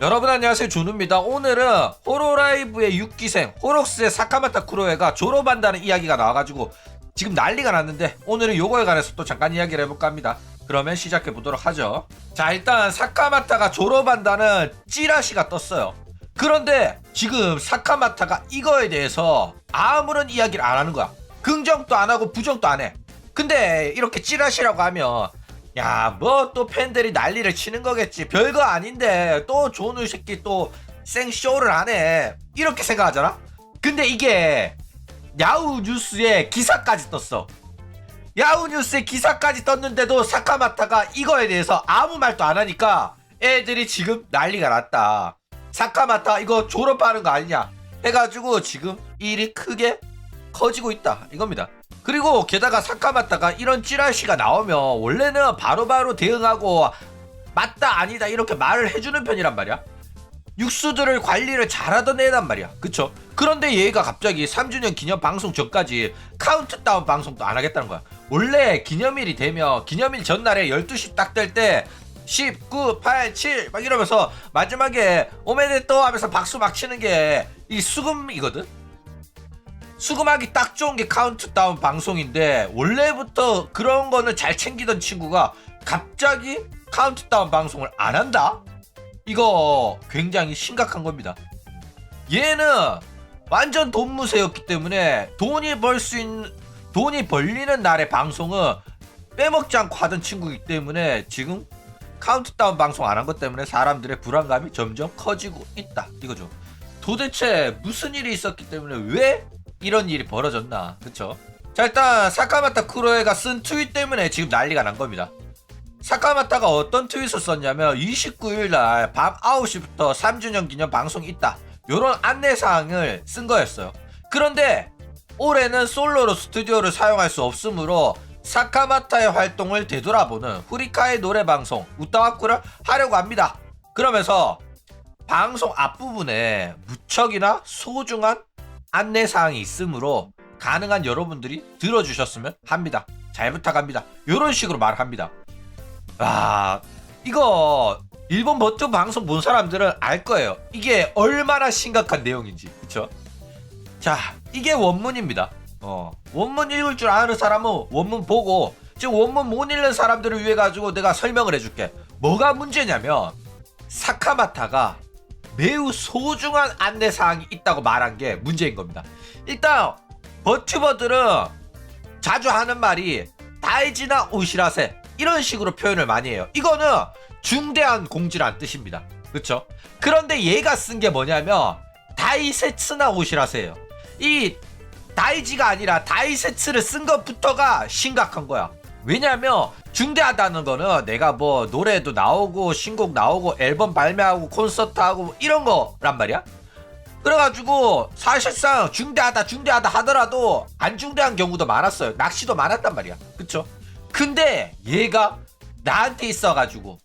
여러분 안녕하세요, 준우입니다. 오늘은 호로라이브의 6기생 호록스의 사카마타 쿠로에가 졸업한다는 이야기가 나와가지고 지금 난리가 났는데, 오늘은 요거에 관해서 또 잠깐 이야기를 해볼까 합니다. 그러면 시작해 보도록 하죠. 자, 일단 사카마타가 졸업한다는 찌라시가 떴어요. 그런데 지금 사카마타가 이거에 대해서 아무런 이야기를 안 하는 거야. 긍정도 안 하고 부정도 안 해. 근데 이렇게 찌라시라고 하면 야, 뭐 또 팬들이 난리를 치는 거겠지, 별거 아닌데 또 조누 새끼 또 생쇼를 하네, 이렇게 생각하잖아. 근데 이게 야후 뉴스에 기사까지 떴어. 야후 뉴스에 기사까지 떴는데도 사카마타가 이거에 대해서 아무 말도 안 하니까 애들이 지금 난리가 났다. 사카마타 이거 졸업하는 거 아니냐 해가지고 지금 일이 크게 커지고 있다, 이겁니다. 그리고 게다가 사카마타가 이런 찌라시가 나오면 원래는 바로바로 대응하고 맞다 아니다 이렇게 말을 해주는 편이란 말이야. 육수들을 관리를 잘하던 애단 말이야, 그쵸? 그런데 얘가 갑자기 3주년 기념 방송 전까지 카운트다운 방송도 안 하겠다는 거야. 원래 기념일이 되면 기념일 전날에 12시 딱 될 때 10, 9, 8, 7 막 이러면서 마지막에 오메데또 하면서 박수 막 치는 게 이 수금이거든? 수금하기 딱 좋은 게 카운트다운 방송인데, 원래부터 그런 거는 잘 챙기던 친구가 갑자기 카운트다운 방송을 안 한다? 이거 굉장히 심각한 겁니다. 얘는 완전 돈무새였기 때문에 돈이 벌리는 날의 방송은 빼먹지 않고 하던 친구이기 때문에 지금 카운트다운 방송 안 한 것 때문에 사람들의 불안감이 점점 커지고 있다, 이거죠. 도대체 무슨 일이 있었기 때문에 왜 이런 일이 벌어졌나, 그쵸? 자, 일단 사카마타 쿠로에가 쓴 트윗 때문에 지금 난리가 난 겁니다. 사카마타가 어떤 트윗을 썼냐면 29일날 밤 9시부터 3주년 기념 방송이 있다, 요런 안내사항을 쓴 거였어요. 그런데 올해는 솔로로 스튜디오를 사용할 수 없으므로 사카마타의 활동을 되돌아보는 후리카의 노래방송 우타와쿠를 하려고 합니다. 그러면서 방송 앞부분에 무척이나 소중한 안내사항이 있으므로 가능한 여러분들이 들어주셨으면 합니다. 잘 부탁합니다, 요런 식으로 말을 합니다. 와, 이거 일본 버튼 방송 본 사람들은 알 거예요, 이게 얼마나 심각한 내용인지, 그쵸? 자, 이게 원문입니다. 원문 읽을 줄 아는 사람은 원문 보고, 지금 원문 못 읽는 사람들을 위해 가지고 내가 설명을 해줄게. 뭐가 문제냐면 사카마타가 매우 소중한 안내사항이 있다고 말한 게 문제인 겁니다. 일단 버튜버들은 자주 하는 말이 다이지나 오시라세 이런 식으로 표현을 많이 해요. 이거는 중대한 공지란 뜻입니다, 그쵸? 그런데 얘가 쓴 게 뭐냐면 다이세츠나 오시라세예요. 이 다이지가 아니라 다이세츠를 쓴 것부터가 심각한 거야. 왜냐면 중대하다는 거는 내가 뭐 노래도 나오고 신곡 나오고 앨범 발매하고 콘서트 하고 뭐 이런 거란 말이야. 그래가지고 사실상 중대하다 하더라도 안 중대한 경우도 많았어요. 낚시도 많았단 말이야, 그쵸? 근데 얘가 나한테 있어가지고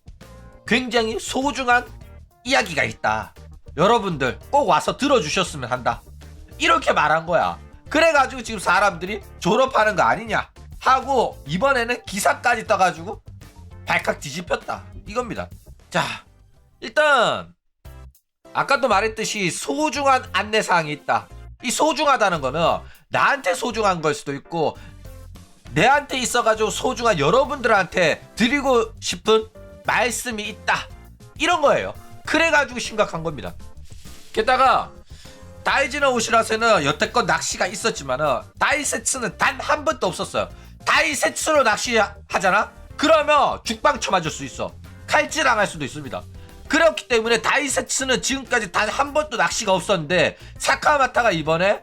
굉장히 소중한 이야기가 있다, 여러분들 꼭 와서 들어주셨으면 한다, 이렇게 말한 거야. 그래가지고 지금 사람들이 졸업하는 거 아니냐 하고 이번에는 기사까지 떠가지고 발칵 뒤집혔다, 이겁니다. 자, 일단 아까도 말했듯이 소중한 안내사항이 있다. 이 소중하다는 거는 나한테 소중한 걸 수도 있고 내한테 있어가지고 소중한 여러분들한테 드리고 싶은 말씀이 있다, 이런 거예요. 그래가지고 심각한 겁니다. 게다가 다이지나 오시라세는 여태껏 낚시가 있었지만은 다이세츠는 단 한 번도 없었어요. 다이세츠로 낚시하잖아? 그러면 죽방쳐 맞을 수 있어. 칼질당할 수도 있습니다. 그렇기 때문에 다이세츠는 지금까지 단 한 번도 낚시가 없었는데 사카마타가 이번에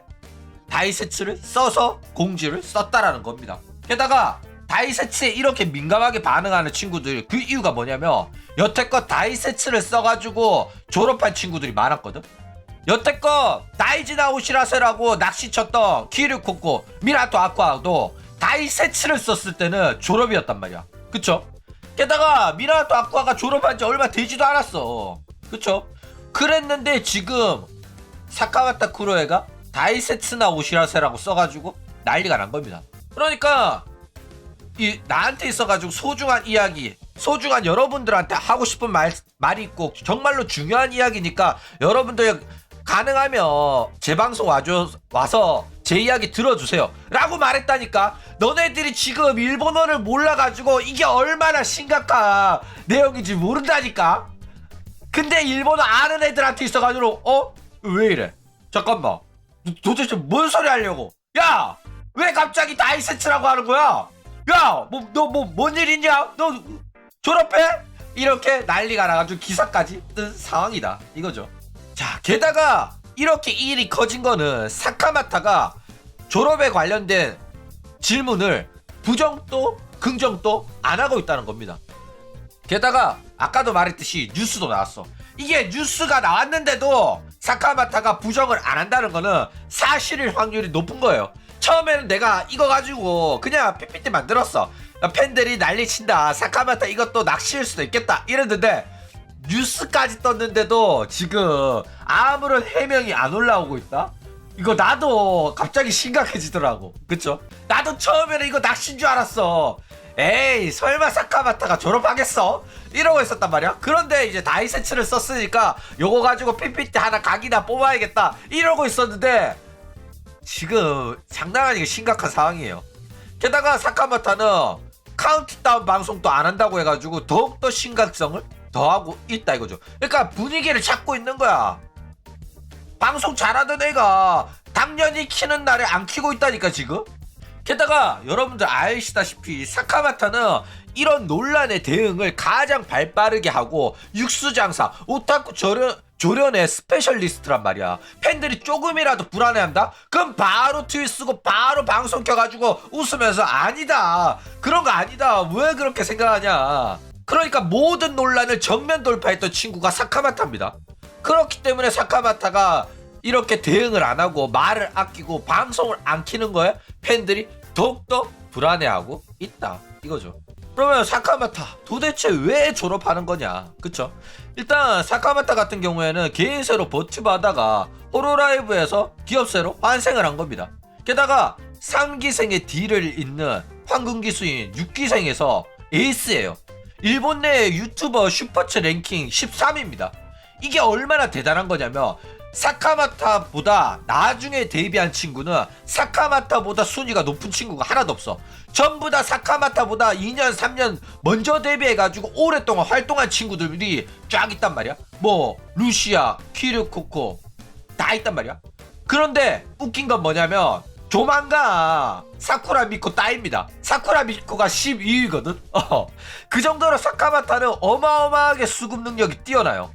다이세츠를 써서 공지를 썼다라는 겁니다. 게다가 다이세츠에 이렇게 민감하게 반응하는 친구들, 그 이유가 뭐냐면 여태껏 다이세츠를 써가지고 졸업한 친구들이 많았거든. 여태껏 다이지나 오시라세라고 낚시쳤던 키류코코, 미나토 아쿠아도 다이세츠를 썼을 때는 졸업이었단 말이야, 그쵸? 게다가 미나토 아쿠아가 졸업한 지 얼마 되지도 않았어, 그쵸? 그랬는데 지금 사카마타 쿠로에가 다이세츠나 오시라세라고 써가지고 난리가 난 겁니다. 그러니까 이 나한테 있어가지고 소중한 이야기 소중한 여러분들한테 하고 싶은 말이 있고 정말로 중요한 이야기니까 여러분들 가능하면 제 방송 와서 제 이야기 들어주세요 라고 말했다니까. 너네들이 지금 일본어를 몰라가지고 이게 얼마나 심각한 내용인지 모른다니까. 근데 일본어 아는 애들한테 있어가지고 왜 이래? 잠깐만, 도대체 뭔 소리 하려고? 야! 왜 갑자기 다이센츠라고 하는 거야? 야! 너 뭔 일 있냐? 너 졸업해? 이렇게 난리가 나가지고 기사까지 뜬 상황이다 이거죠. 자, 게다가 이렇게 일이 커진 거는 사카마타가 졸업에 관련된 질문을 부정도 긍정도 안 하고 있다는 겁니다. 게다가 아까도 말했듯이 뉴스도 나왔어. 이게 뉴스가 나왔는데도 사카마타가 부정을 안 한다는 거는 사실일 확률이 높은 거예요. 처음에는 내가 이거 가지고 그냥 PPT 만들었어. 팬들이 난리친다, 사카마타 이것도 낚시일 수도 있겠다 이랬는데 뉴스까지 떴는데도 지금 아무런 해명이 안 올라오고 있다? 이거 나도 갑자기 심각해지더라고. 그쵸? 나도 처음에는 이거 낚시인 줄 알았어. 에이, 설마 사카마타가 졸업하겠어? 이러고 있었단 말이야. 그런데 이제 다이센츠를 썼으니까 요거 가지고 PPT 하나 각이나 뽑아야겠다 이러고 있었는데 지금 장난 아니게 심각한 상황이에요. 게다가 사카마타는 카운트다운 방송도 안 한다고 해가지고 더욱더 심각성을 더하고 있다 이거죠. 그러니까 분위기를 잡고 있는 거야. 방송 잘하던 애가 당연히 키는 날에 안 키고 있다니까 지금. 게다가 여러분들 아시다시피 사카마타는 이런 논란의 대응을 가장 발빠르게 하고 육수장사 오타쿠 조련의 스페셜리스트란 말이야. 팬들이 조금이라도 불안해한다? 그럼 바로 트윗 쓰고 바로 방송 켜가지고 웃으면서 아니다, 그런 거 아니다, 왜 그렇게 생각하냐. 그러니까 모든 논란을 정면 돌파했던 친구가 사카마타입니다. 그렇기 때문에 사카마타가 이렇게 대응을 안 하고 말을 아끼고 방송을 안 키는 거에 팬들이 더욱더 불안해하고 있다 이거죠. 그러면 사카마타 도대체 왜 졸업하는 거냐? 그쵸? 일단 사카마타 같은 경우에는 개인세로 버티브 하다가 호로라이브에서 기업세로 환생을 한 겁니다. 게다가 3기생의 D를 잇는 황금기수인 6기생에서 에이스예요. 일본 내 유튜버 슈퍼챗 랭킹 13입니다. 이게 얼마나 대단한 거냐면 사카마타보다 나중에 데뷔한 친구는 사카마타보다 순위가 높은 친구가 하나도 없어. 전부 다 사카마타보다 2년 3년 먼저 데뷔해가지고 오랫동안 활동한 친구들이 쫙 있단 말이야. 뭐 루시아, 키르코코 다 있단 말이야. 그런데 웃긴 건 뭐냐면 조만간 사쿠라 미코 따입니다. 사쿠라 미코가 12위거든. 그 정도로 사카마타는 어마어마하게 수급 능력이 뛰어나요.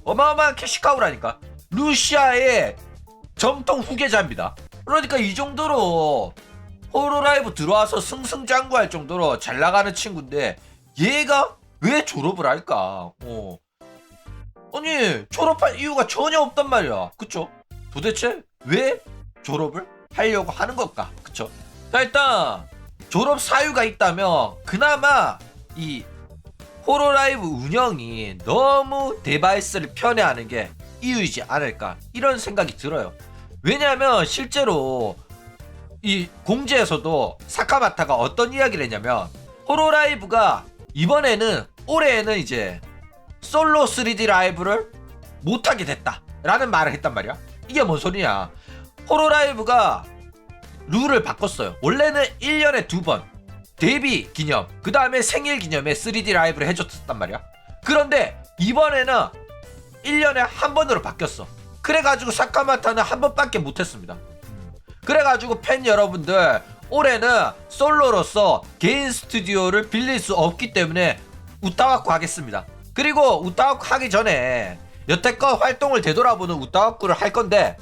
어마어마한 캐시카우라니까. 루시아의 정통 후계자입니다. 그러니까 이 정도로 호로라이브 들어와서 승승장구할 정도로 잘 나가는 친구인데 얘가 왜 졸업을 할까? 아니 졸업할 이유가 전혀 없단 말이야. 그쵸? 도대체 왜 졸업을 하려고 하는 걸까? 그쵸? 자, 일단 졸업 사유가 있다면 그나마 이 호로라이브 운영이 너무 데바이스를 편애하는 게 이유이지 않을까 이런 생각이 들어요. 왜냐하면 실제로 이 공지에서도 사카마타가 어떤 이야기를 했냐면 호로라이브가 이번에는 올해에는 이제 솔로 3D 라이브를 못하게 됐다 라는 말을 했단 말이야. 이게 뭔 소리냐. 호로라이브가 룰을 바꿨어요. 원래는 1년에 2번 데뷔 기념 그 다음에 생일 기념에 3D 라이브를 해줬단 말이야. 그런데 이번에는 1년에 한 번으로 바뀌었어. 그래가지고 사카마타는 한 번밖에 못했습니다. 그래가지고 팬 여러분들 올해는 솔로로서 개인 스튜디오를 빌릴 수 없기 때문에 우타와쿠 하겠습니다. 그리고 우타와쿠 하기 전에 여태껏 활동을 되돌아보는 우타와쿠를 할 건데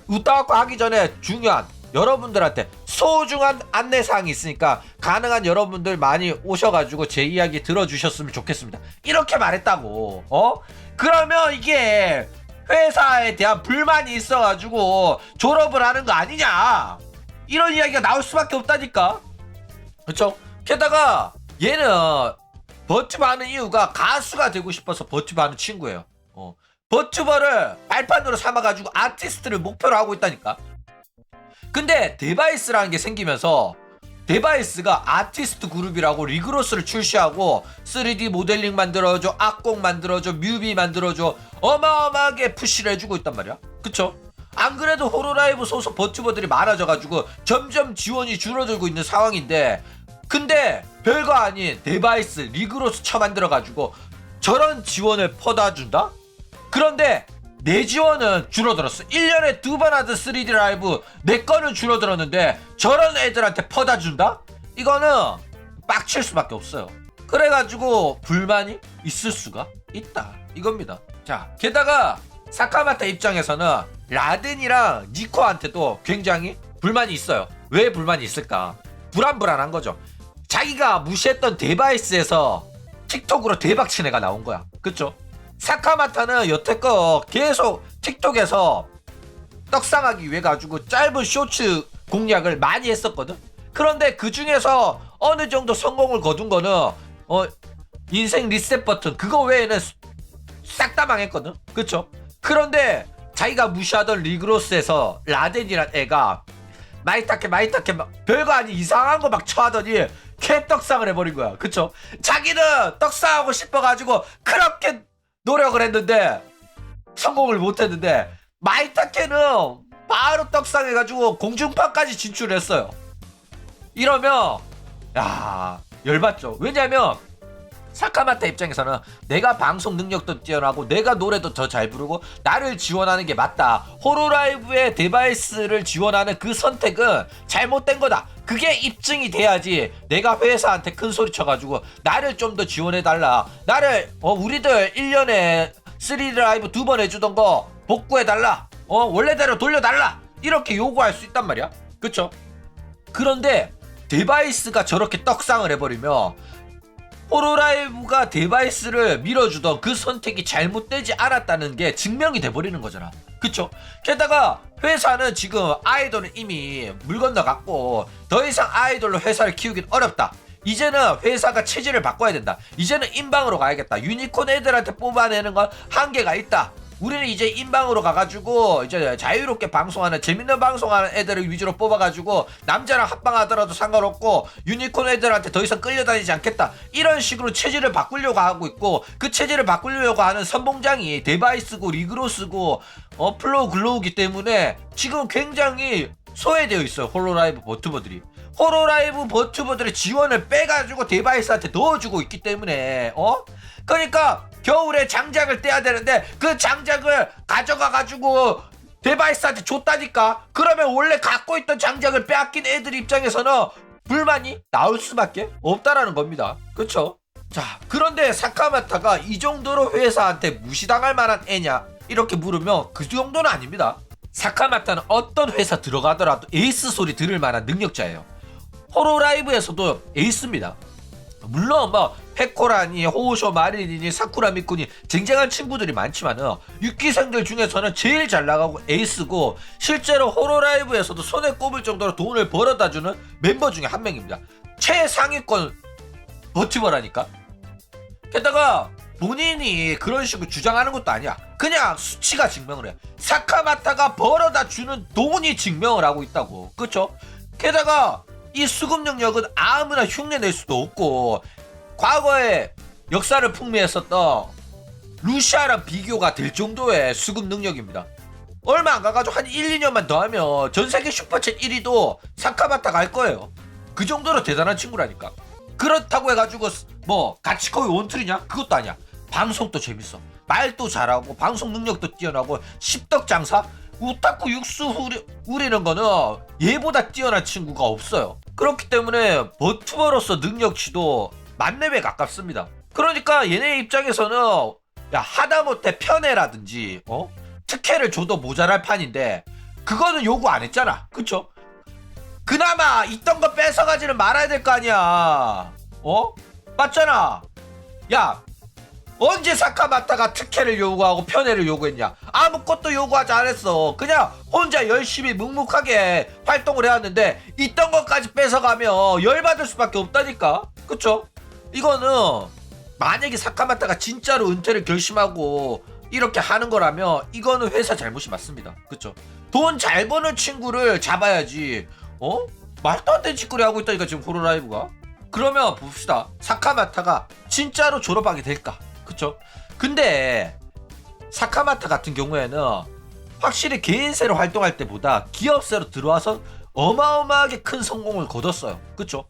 우타와쿠 하기 전에 중요한 여러분들한테 소중한 안내사항이 있으니까 가능한 여러분들 많이 오셔가지고 제 이야기 들어주셨으면 좋겠습니다. 이렇게 말했다고. 그러면 이게 회사에 대한 불만이 있어가지고 졸업을 하는 거 아니냐 이런 이야기가 나올 수밖에 없다니까. 그쵸? 게다가 얘는 버튜버 하는 이유가 가수가 되고 싶어서 버튜버 하는 친구예요. 버튜버를 발판으로 삼아가지고 아티스트를 목표로 하고 있다니까. 근데 데바이스라는 게 생기면서 데바이스가 아티스트 그룹이라고 리그로스를 출시하고 3D 모델링 만들어줘, 악곡 만들어줘, 뮤비 만들어줘 어마어마하게 푸시를 해주고 있단 말이야. 그쵸? 안 그래도 호로라이브 소속 버튜버들이 많아져가지고 점점 지원이 줄어들고 있는 상황인데, 근데 별거 아닌 데바이스 리그로스 쳐만들어가지고 저런 지원을 퍼다 준다? 그런데 내 지원은 줄어들었어. 1년에 2번 하던 3D 라이브 내 거는 줄어들었는데 저런 애들한테 퍼다 준다? 이거는 빡칠 수밖에 없어요. 그래가지고 불만이 있을 수가 있다 이겁니다. 자, 게다가 사카마타 입장에서는 라덴이랑 니코한테도 굉장히 불만이 있어요. 왜 불만이 있을까? 불안불안한 거죠. 자기가 무시했던 데바이스에서 틱톡으로 대박친 애가 나온 거야. 그쵸? 사카마타는 여태껏 계속 틱톡에서 떡상하기 위해 가지고 짧은 쇼츠 공략을 많이 했었거든. 그런데 그 중에서 어느 정도 성공을 거둔 거는 인생 리셋 버튼 그거 외에는 싹 다 망했거든. 그쵸? 그런데 자기가 무시하던 리그로스에서 라덴이란 애가 마이타케 별거 아닌 이상한 거 막 쳐하더니 개떡상을 해버린 거야. 그쵸? 자기는 떡상하고 싶어가지고 그렇게 노력을 했는데 성공을 못했는데 마이타케는 바로 떡상해가지고 공중파까지 진출했어요. 이러면 야 열받죠. 왜냐면 사카마타 입장에서는 내가 방송 능력도 뛰어나고 내가 노래도 더 잘 부르고 나를 지원하는 게 맞다. 호로라이브의 데바이스를 지원하는 그 선택은 잘못된 거다. 그게 입증이 돼야지 내가 회사한테 큰 소리 쳐가지고 나를 좀 더 지원해달라. 나를 우리들 1년에 3D 라이브 2번 해주던 거 복구해달라. 원래대로 돌려달라. 이렇게 요구할 수 있단 말이야. 그쵸? 그런데 데바이스가 저렇게 떡상을 해버리면 호로라이브가 데바이스를 밀어주던 그 선택이 잘못되지 않았다는 게 증명이 돼버리는 거잖아. 그쵸? 게다가 회사는 지금 아이돌은 이미 물 건너갔고 더 이상 아이돌로 회사를 키우긴 어렵다. 이제는 회사가 체질을 바꿔야 된다. 이제는 인방으로 가야겠다. 유니콘 애들한테 뽑아내는 건 한계가 있다. 우리는 이제 인방으로 가가지고 이제 자유롭게 방송하는 재밌는 방송하는 애들을 위주로 뽑아가지고 남자랑 합방하더라도 상관없고 유니콘 애들한테 더 이상 끌려다니지 않겠다. 이런 식으로 체질을 바꾸려고 하고 있고, 그 체질을 바꾸려고 하는 선봉장이 데바이스고 리그로스고 플로우 글로우기 때문에 지금 굉장히 소외되어 있어요. 홀로라이브 버튜버들이. 호로라이브 버튜버들의 지원을 빼가지고 데바이스한테 넣어주고 있기 때문에 그러니까 겨울에 장작을 떼야 되는데 그 장작을 가져가가지고 데바이스한테 줬다니까. 그러면 원래 갖고 있던 장작을 빼앗긴 애들 입장에서는 불만이 나올 수밖에 없다라는 겁니다. 그쵸? 자, 그런데 사카마타가 이 정도로 회사한테 무시당할 만한 애냐 이렇게 물으면 그 정도는 아닙니다. 사카마타는 어떤 회사 들어가더라도 에이스 소리 들을 만한 능력자예요. 호로라이브에서도 에이스입니다. 물론 페코라니, 호우쇼, 마리니니, 사쿠라 미쿠니 쟁쟁한 친구들이 많지만은 6기생들 중에서는 제일 잘 나가고 에이스고 실제로 호로라이브에서도 손에 꼽을 정도로 돈을 벌어다주는 멤버 중에 한 명입니다. 최상위권 버티버라니까. 게다가 본인이 그런 식으로 주장하는 것도 아니야. 그냥 수치가 증명을 해. 사카마타가 벌어다 주는 돈이 증명을 하고 있다고. 그쵸? 게다가 이 수급 능력은 아무나 흉내낼 수도 없고 과거에 역사를 풍미했었던 루시아랑 비교가 될 정도의 수급 능력입니다. 얼마 안 가가지고 한 1, 2년만 더 하면 전세계 슈퍼챗 1위도 사카마타가 할 거예요. 그 정도로 대단한 친구라니까. 그렇다고 해가지고 같이 거의 원툴이냐? 그것도 아니야. 방송도 재밌어. 말도 잘하고 방송 능력도 뛰어나고 십덕장사? 우타쿠 육수 우리는 거는 얘보다 뛰어난 친구가 없어요. 그렇기 때문에 버튜버로서 능력치도 만렙에 가깝습니다. 그러니까 얘네 입장에서는 야 하다못해 편애라든지 특혜를 줘도 모자랄 판인데 그거는 요구 안 했잖아. 그쵸? 그나마 있던 거 뺏어가지는 말아야 될 거 아니야. 맞잖아. 야 언제 사카마타가 특혜를 요구하고 편애를 요구했냐? 아무것도 요구하지 않았어. 그냥 혼자 열심히 묵묵하게 활동을 해왔는데 있던 것까지 뺏어가면 열받을 수밖에 없다니까. 그쵸? 이거는 만약에 사카마타가 진짜로 은퇴를 결심하고 이렇게 하는 거라면 이거는 회사 잘못이 맞습니다. 그쵸? 돈 잘 버는 친구를 잡아야지 말도 안 되는 짓거리 하고 있다니까 지금 호로라이브가. 그러면 봅시다. 사카마타가 진짜로 졸업하게 될까? 그쵸? 근데 사카마타 같은 경우에는 확실히 개인세로 활동할 때보다 기업세로 들어와서 어마어마하게 큰 성공을 거뒀어요. 그쵸?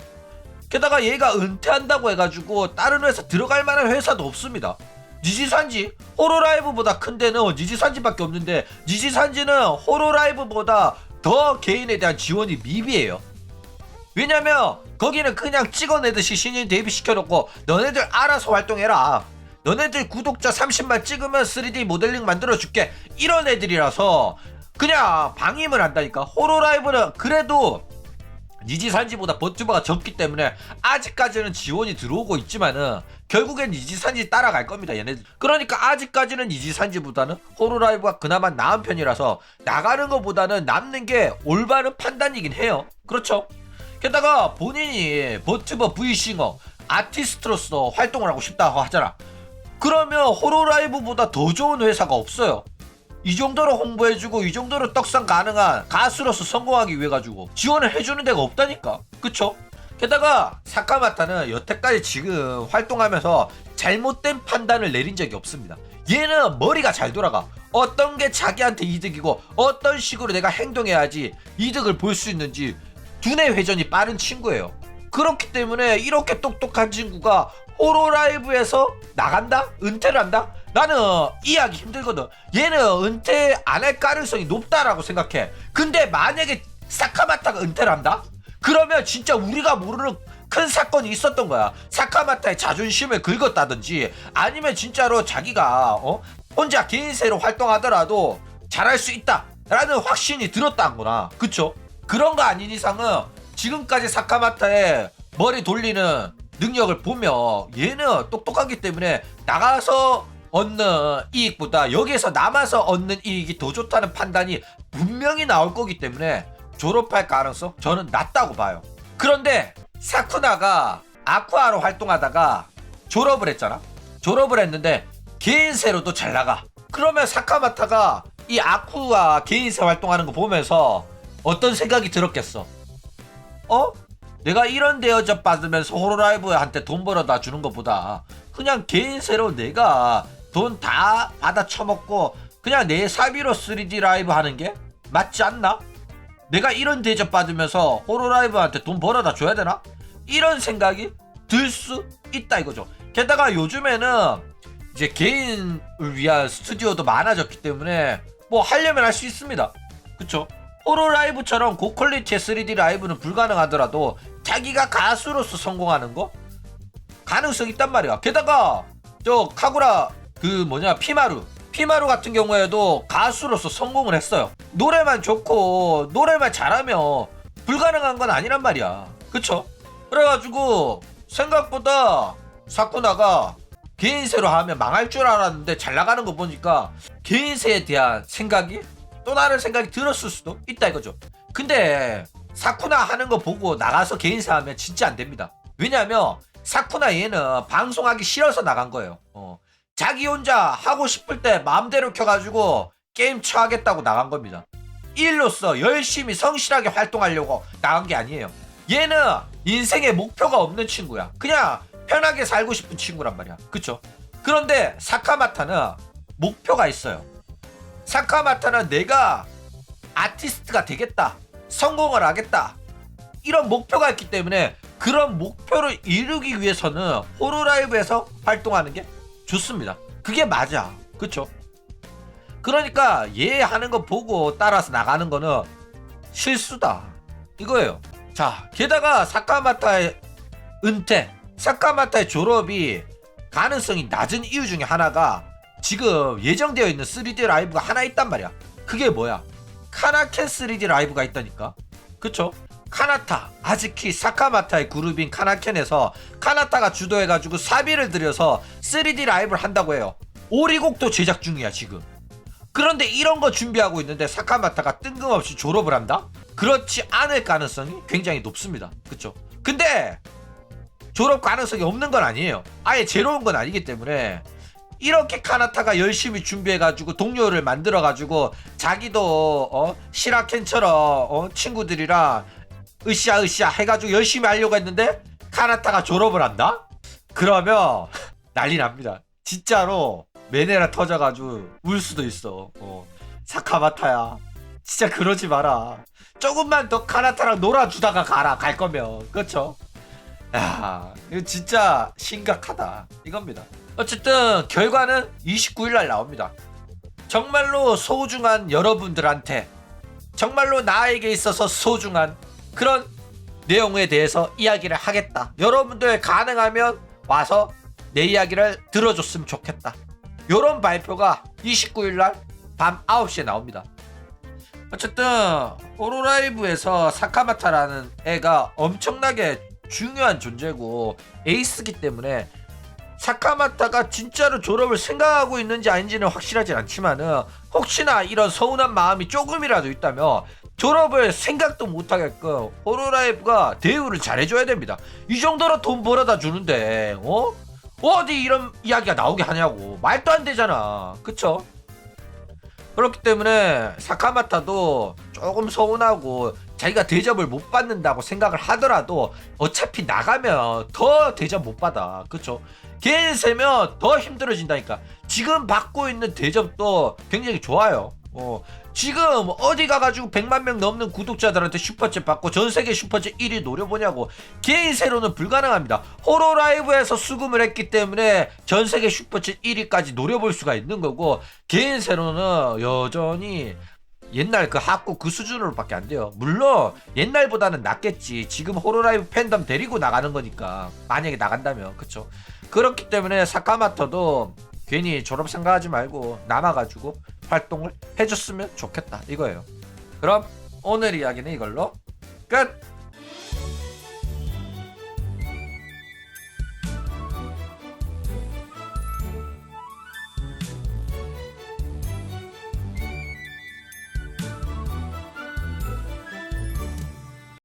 게다가 얘가 은퇴한다고 해가지고 다른 회사 들어갈 만한 회사도 없습니다. 니지산지 호로라이브보다 큰 데는 니지산지밖에 없는데 니지산지는 호로라이브보다 더 개인에 대한 지원이 미비해요. 왜냐면 거기는 그냥 찍어내듯이 신인 데뷔시켜놓고 너네들 알아서 활동해라, 너네들 구독자 30만 찍으면 3D 모델링 만들어줄게, 이런 애들이라서 그냥 방임을 한다니까. 호로라이브는 그래도 니지산지보다 버튜버가 적기 때문에 아직까지는 지원이 들어오고 있지만은 결국엔 니지산지 따라갈 겁니다, 얘네들. 그러니까 아직까지는 니지산지보다는 호로라이브가 그나마 나은 편이라서 나가는 것보다는 남는 게 올바른 판단이긴 해요. 그렇죠? 게다가 본인이 버튜버 V싱어 아티스트로서 활동을 하고 싶다고 하잖아. 그러면 호로라이브보다 더 좋은 회사가 없어요. 이 정도로 홍보해주고 이 정도로 떡상 가능한 가수로서 성공하기 위해 가지고 지원을 해주는 데가 없다니까. 그쵸? 게다가 사카마타는 여태까지 지금 활동하면서 잘못된 판단을 내린 적이 없습니다. 얘는 머리가 잘 돌아가. 어떤 게 자기한테 이득이고 어떤 식으로 내가 행동해야지 이득을 볼 수 있는지 두뇌 회전이 빠른 친구예요. 그렇기 때문에 이렇게 똑똑한 친구가 호로라이브에서 나간다? 은퇴를 한다? 나는 이해하기 힘들거든. 얘는 은퇴 안 할 가능성이 높다라고 생각해. 근데 만약에 사카마타가 은퇴를 한다? 그러면 진짜 우리가 모르는 큰 사건이 있었던 거야. 사카마타의 자존심을 긁었다든지 아니면 진짜로 자기가 혼자 개인세로 활동하더라도 잘할 수 있다 라는 확신이 들었다는 거나. 그쵸? 그런 거 아닌 이상은 지금까지 사카마타의 머리 돌리는 능력을 보면 얘는 똑똑하기 때문에 나가서 얻는 이익보다 여기에서 남아서 얻는 이익이 더 좋다는 판단이 분명히 나올 거기 때문에 졸업할 가능성 저는 낮다고 봐요. 그런데 사쿠나가 아쿠아로 활동하다가 졸업을 했잖아. 졸업을 했는데 개인세로도 잘 나가. 그러면 사카마타가 이 아쿠아 개인세 활동하는 거 보면서 어떤 생각이 들었겠어? 내가 이런 대여접 받으면서 호로라이브한테 돈 벌어다 주는 것보다 그냥 개인세로 내가 돈 다 받아 처먹고 그냥 내 사비로 3D 라이브 하는 게 맞지 않나? 내가 이런 대접 받으면서 호로라이브한테 돈 벌어다 줘야 되나? 이런 생각이 들 수 있다 이거죠. 게다가 요즘에는 이제 개인을 위한 스튜디오도 많아졌기 때문에 뭐 하려면 할 수 있습니다. 그쵸? 호로라이브처럼 고퀄리티의 3D 라이브는 불가능하더라도 자기가 가수로서 성공하는 거 가능성이 있단 말이야. 게다가 저 카구라 피마루 같은 경우에도 가수로서 성공을 했어요. 노래만 좋고 노래만 잘하면 불가능한 건 아니란 말이야. 그쵸? 그래가지고 생각보다 사쿠나가 개인세로 하면 망할 줄 알았는데 잘 나가는 거 보니까 개인세에 대한 생각이 또 다른 생각이 들었을 수도 있다 이거죠. 근데 사쿠나 하는 거 보고 나가서 개인세 하면 진짜 안 됩니다. 왜냐면 사쿠나 얘는 방송하기 싫어서 나간 거예요. 자기 혼자 하고 싶을 때 마음대로 켜가지고 게임 쳐하겠다고 나간 겁니다. 일로서 열심히 성실하게 활동하려고 나간 게 아니에요. 얘는 인생에 목표가 없는 친구야. 그냥 편하게 살고 싶은 친구란 말이야. 그쵸? 그런데 사카마타는 목표가 있어요. 사카마타는 내가 아티스트가 되겠다, 성공을 하겠다, 이런 목표가 있기 때문에 그런 목표를 이루기 위해서는 호로라이브에서 활동하는 게 좋습니다. 그게 맞아. 그쵸? 그러니까 얘 하는 거 보고 따라서 나가는 거는 실수다 이거예요. 자, 게다가 사카마타의 은퇴, 사카마타의 졸업이 가능성이 낮은 이유 중에 하나가 지금 예정되어 있는 3D 라이브가 하나 있단 말이야. 그게 뭐야? 카나켄 3D 라이브가 있다니까. 그쵸? 카나타, 아즈키, 사카마타의 그룹인 카나켄에서 카나타가 주도해가지고 사비를 들여서 3D 라이브를 한다고 해요. 오리곡도 제작 중이야 지금. 그런데 이런 거 준비하고 있는데 사카마타가 뜬금없이 졸업을 한다? 그렇지 않을 가능성이 굉장히 높습니다. 그쵸? 근데 졸업 가능성이 없는 건 아니에요. 아예 제로인 건 아니기 때문에 이렇게 카나타가 열심히 준비해가지고 동료를 만들어가지고 자기도 시라켄처럼 친구들이랑 으쌰 해가지고 열심히 하려고 했는데 카나타가 졸업을 한다? 그러면 난리 납니다. 진짜로 메네라 터져가지고 울 수도 있어. 사카마타야, 진짜 그러지 마라. 조금만 더 카나타랑 놀아주다가 가라, 갈 거면. 그렇죠? 야, 이거 진짜 심각하다 이겁니다. 어쨌든 결과는 29일날 나옵니다. 정말로 소중한 여러분들한테, 정말로 나에게 있어서 소중한 그런 내용에 대해서 이야기를 하겠다. 여러분들 가능하면 와서 내 이야기를 들어줬으면 좋겠다. 요런 발표가 29일날 밤 9시에 나옵니다. 어쨌든 호로라이브에서 사카마타라는 애가 엄청나게 중요한 존재고 에이스기 때문에 사카마타가 진짜로 졸업을 생각하고 있는지 아닌지는 확실하진 않지만은 혹시나 이런 서운한 마음이 조금이라도 있다면 졸업을 생각도 못하게끔 호로라이브가 대우를 잘해줘야 됩니다. 이 정도로 돈 벌어다 주는데 어디 이런 이야기가 나오게 하냐고. 말도 안 되잖아. 그쵸? 그렇기 때문에 사카마타도 조금 서운하고 자기가 대접을 못 받는다고 생각을 하더라도 어차피 나가면 더 대접 못 받아. 그쵸? 개인 세면 더 힘들어진다니까. 지금 받고 있는 대접도 굉장히 좋아요. 지금 어디 가가지고 100만 명 넘는 구독자들한테 슈퍼챗 받고 전세계 슈퍼챗 1위 노려보냐고. 개인 세로는 불가능합니다. 호로라이브에서 수금을 했기 때문에 전세계 슈퍼챗 1위까지 노려볼 수가 있는 거고, 개인 세로는 여전히 옛날 그 학고 그 수준으로밖에 안 돼요. 물론 옛날보다는 낫겠지. 지금 호로라이브 팬덤 데리고 나가는 거니까, 만약에 나간다면. 그쵸? 그렇기 때문에 사카마토도 괜히 졸업 생각하지 말고 남아가지고 활동을 해줬으면 좋겠다 이거예요. 그럼 오늘 이야기는 이걸로 끝!